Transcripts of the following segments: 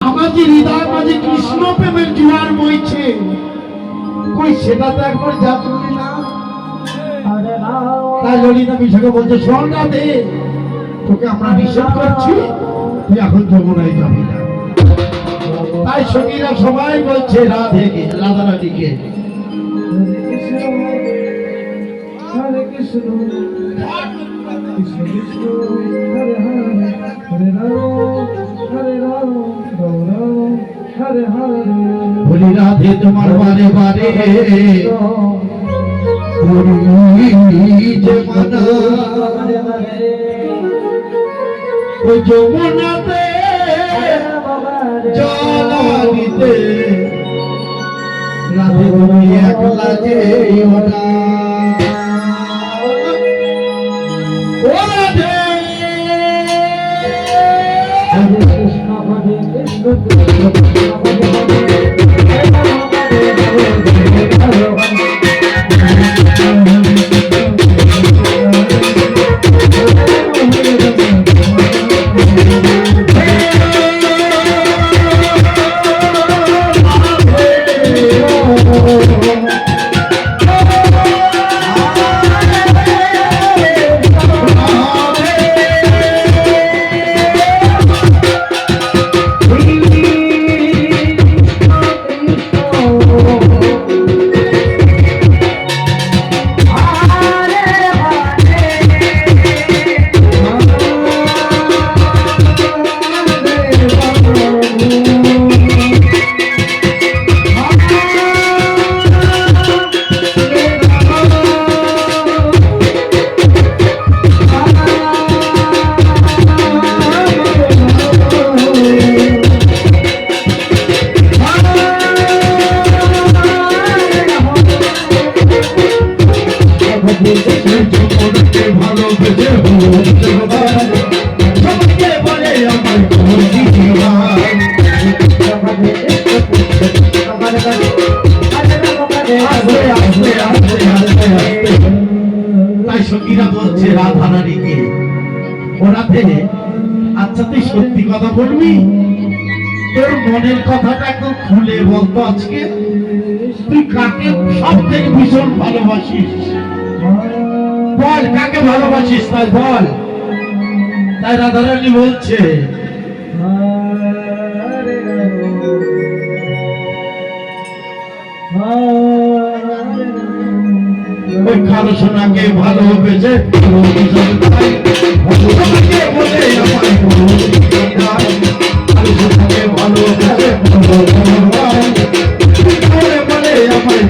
আমাদের হৃদয় মাঝে কৃষ্ণ প্রেমের জোয়ার বইছে, কই সেটা তো একবার যা তুমি না। তাই ললিতা বিষয়কে বলছে, শোন রাধে, তোকে আমরা নিষেধ করছি, তুই এখন যমুনায় যাবি না। তাই সখীরা সবাই বলছে রাধেকে, রাধা রানীকে, হরে কৃষ্ণ কৃষ্ণ কৃষ্ণ হরে হরে হরে রাম হরে রাম রাম হরে হরে। বলি রাধে তোমার বারে বারে ওই যমুনাতে জল দিতে রাধে তুমি একলা যেও না। ও রাধে হরে কৃষ্ণ হরে কৃষ্ণ কৃষ্ণ কৃষ্ণ হরে হরে হরে রাম হরে হরে হরে রাম। তাই সখীরা বলছে রাধা রানীকে, ও রাধে, আচ্ছা তুই সত্যি কথা বলবি, তোর মনের কথাটা একদম খুলে বলতো আজকে, তুই কাকে সব থেকে ভীষণ ভালোবাসিস, বল কাকে ভালোবাসিস, তাই বল। তাই রাধা রানী বলছে ওই কালো সোনাকে ভালোবেসে বলে আমার কালো সোনাকে ভালোবেসে বলে আমার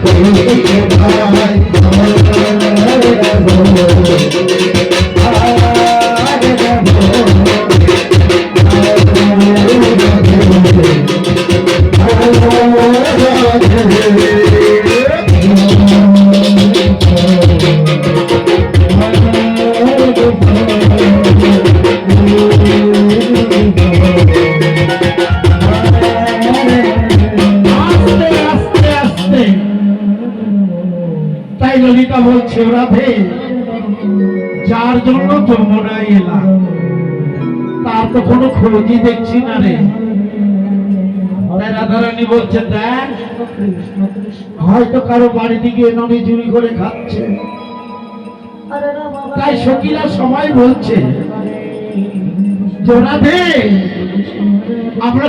তাই ললিতা বলছে, রাধে, যার জন্য যমুনায় এলাম তার তো কোনো খোঁজই দেখছি না রে। তাই রাধারানী বলছে, দেখ হয়তো কারো বাড়ি দিকে ননি চুরি করে খাচ্ছে। তাই সখীরা সবাই বলছে, রাধে, আমরা